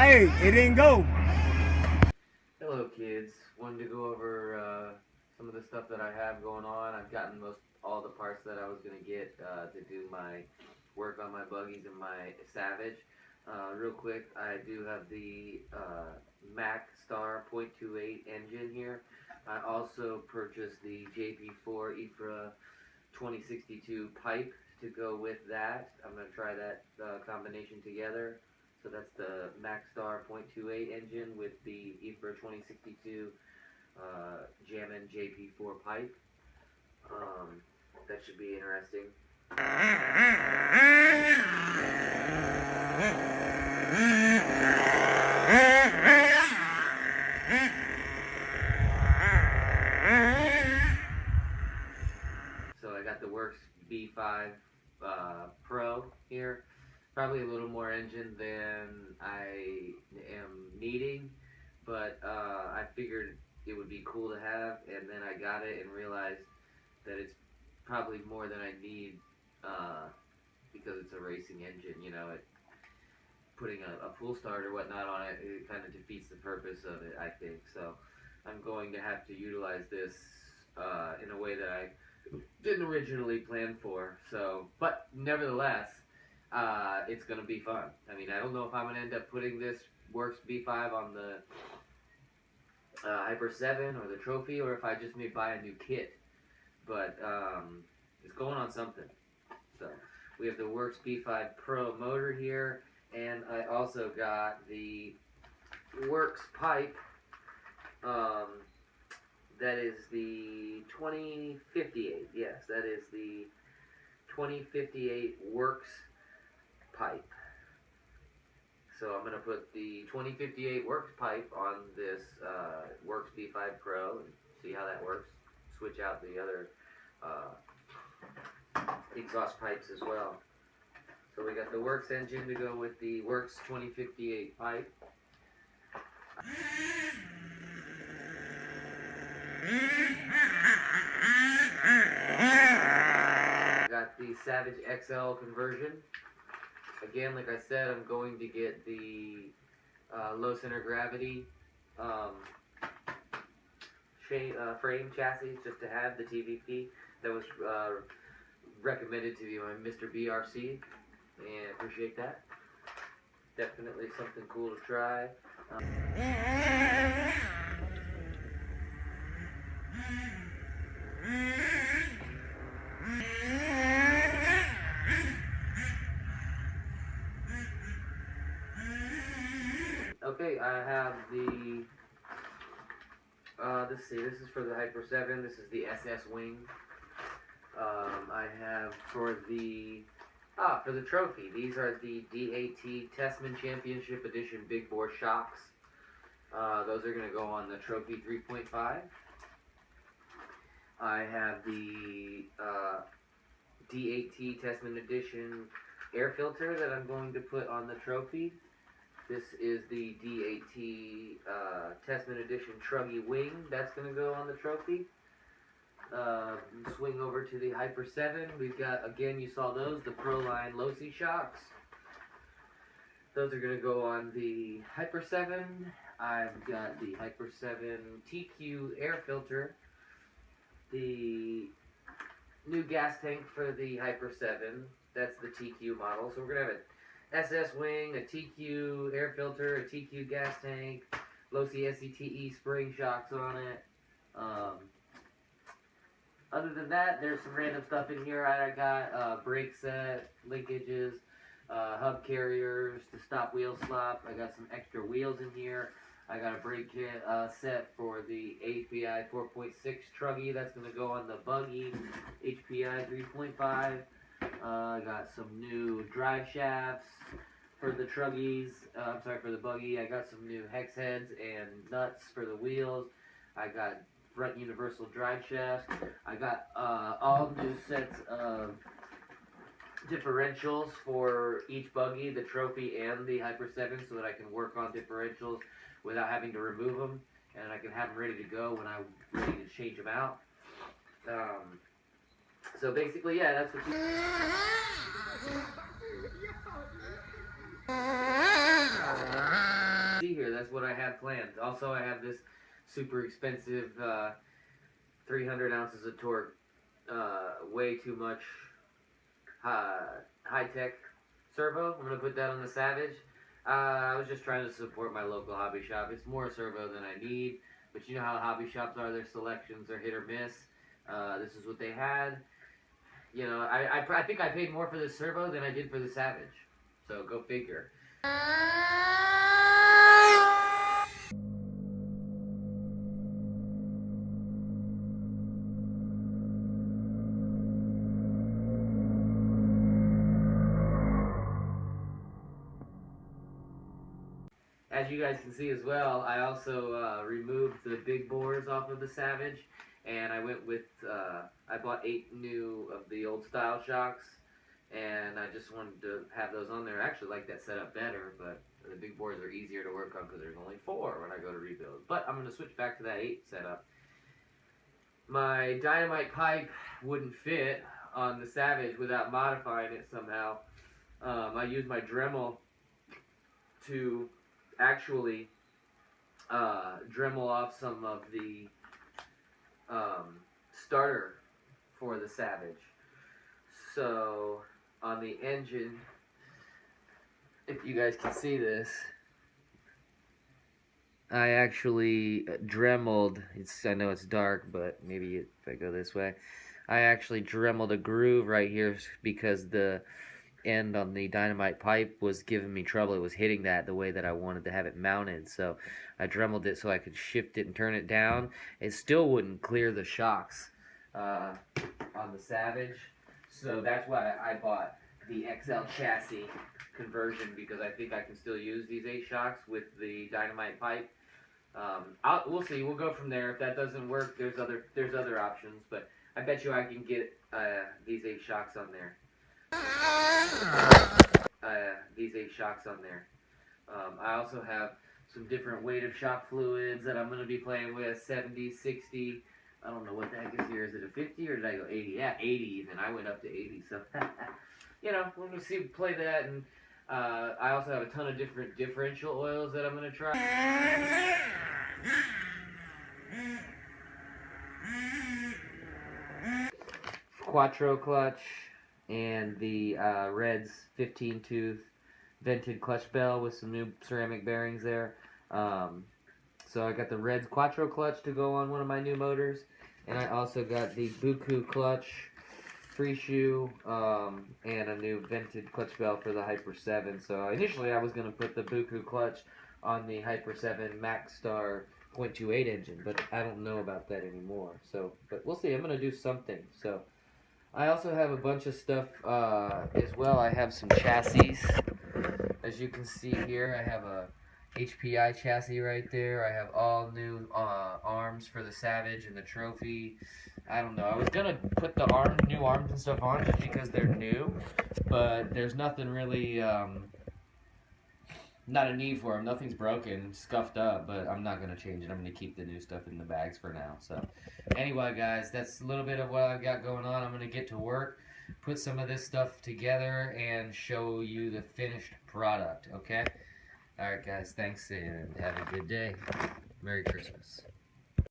Hey, it didn't go. Hello kids, wanted to go over some of the stuff that I have going on. I've gotten all the parts that I was going to get to do my work on my buggies and my Savage. Real quick, I do have the Mac Star .28 engine here. I also purchased the JP4 IFRA 2062 pipe to go with that. I'm going to try that combination together. So that's the Mac Star .28 engine with the IFRA 2062 Jammin' JP4 pipe. That should be interesting. So I got the Works B5 Pro here. Probably a little more engine than I am needing, but I figured it would be cool to have, and then I got it and realized that it's probably more than I need because it's a racing engine. You know, putting a pull start or whatnot on it, it kind of defeats the purpose of it, I think. So I'm going to have to utilize this in a way that I didn't originally plan for. So, but nevertheless, it's going to be fun. I mean, I don't know if I'm going to end up putting this Works B5 on the Hyper 7 or the Trophy, or if I just may buy a new kit. But it's going on something. So we have the Works B5 Pro motor here, and I also got the Works pipe. That is the 2058. Yes, that is the 2058 Works pipe. So I'm going to put the 2058 Works pipe on this Works B5 Pro and see how that works. Switch out the other exhaust pipes as well. So we got the Works engine to go with the Works 2058 pipe. Got the Savage XL conversion. Again, like I said, I'm going to get the low center gravity frame chassis just to have the TVP. That was recommended to me by Mr. BRC, and appreciate that. Definitely something cool to try. Okay, I have the, let's see, this is for the Hyper 7, this is the SS Wing. I have for the Trophy, these are the DAT Testman Championship Edition Big Bore shocks. Those are going to go on the Trophy 3.5. I have the DAT Testman Edition air filter that I'm going to put on the Trophy. This is the DAT Testman Edition Truggy Wing. That's going to go on the Trophy. Swing over to the Hyper 7. We've got, again, you saw those, the Proline Losi shocks. Those are going to go on the Hyper 7. I've got the Hyper 7 TQ air filter. The new gas tank for the Hyper 7. That's the TQ model. So we're going to have an SS wing, a TQ air filter, a TQ gas tank, Losi SCTE spring shocks on it. Other than that, there's some random stuff in here. I got brake set, linkages, hub carriers to stop wheel slop. I got some extra wheels in here. I got a brake kit set for the HPI 4.6 truggy. That's going to go on the buggy HPI 3.5. I got some new drive shafts for the truggies. For the buggy. I got some new hex heads and nuts for the wheels. I got front universal drive shafts. I got all new sets of differentials for each buggy, the Trophy and the Hyper 7, so that I can work on differentials without having to remove them, and I can have them ready to go when I'm ready to change them out. So basically, yeah, that's what you... that's what I had planned. Also, I have this super expensive 300 ounces of torque, way too much high-tech servo. I'm going to put that on the Savage. I was just trying to support my local hobby shop. It's more servo than I need, but you know how hobby shops are. Their selections are hit or miss. This is what they had. You know, I think I paid more for this servo than I did for the Savage. So go figure. As you guys can see as well, I also removed the big bores off of the Savage, and I went with, I bought 8 new of the old style shocks, and I just wanted to have those on there. I actually like that setup better, but the big bores are easier to work on because there's only 4 when I go to rebuild. But I'm going to switch back to that 8 setup. My dynamite pipe wouldn't fit on the Savage without modifying it somehow. I used my Dremel to actually Dremel off some of the starter for the Savage. So on the engine, if you guys can see this, I actually Dremeled, I know it's dark, but maybe if I go this way, I actually Dremeled a groove right here because the end on the dynamite pipe was giving me trouble. It was hitting that the way that I wanted to have it mounted, so I Dremeled it so I could shift it and turn it down. It still wouldn't clear the shocks on the Savage, so that's why I bought the XL chassis conversion, because I think I can still use these 8 shocks with the dynamite pipe. We'll see. We'll go from there. If that doesn't work, there's other options, but I bet you I can get these 8 shocks on there. I also have some different weight of shock fluids that I'm going to be playing with, 70, 60, I don't know what the heck is here. Is it a 50 or did I go 80? Yeah, 80 even. I went up to 80, so, you know, we're going to play that, and I also have a ton of different differential oils that I'm going to try. Quattro clutch, and the Red's 15-tooth vented clutch bell with some new ceramic bearings there. So I got the Red's Quattro clutch to go on one of my new motors, and I also got the Buku clutch free shoe and a new vented clutch bell for the Hyper 7. So initially I was going to put the Buku clutch on the Hyper 7 Maxstar 0.28 engine, but I don't know about that anymore. So, but we'll see. I'm going to do something. So I also have a bunch of stuff as well. I have some chassis. As you can see here, I have a HPI chassis right there. I have all new arms for the Savage and the Trophy. I don't know. I was going to put the new arms and stuff on just because they're new, but there's nothing really, not a need for them. Nothing's broken, scuffed up, but I'm not going to change it. I'm going to keep the new stuff in the bags for now. So anyway, guys, that's a little bit of what I've got going on. I'm going to get to work, put some of this stuff together, and show you the finished product, okay? Alright, guys, thanks, and have a good day. Merry Christmas.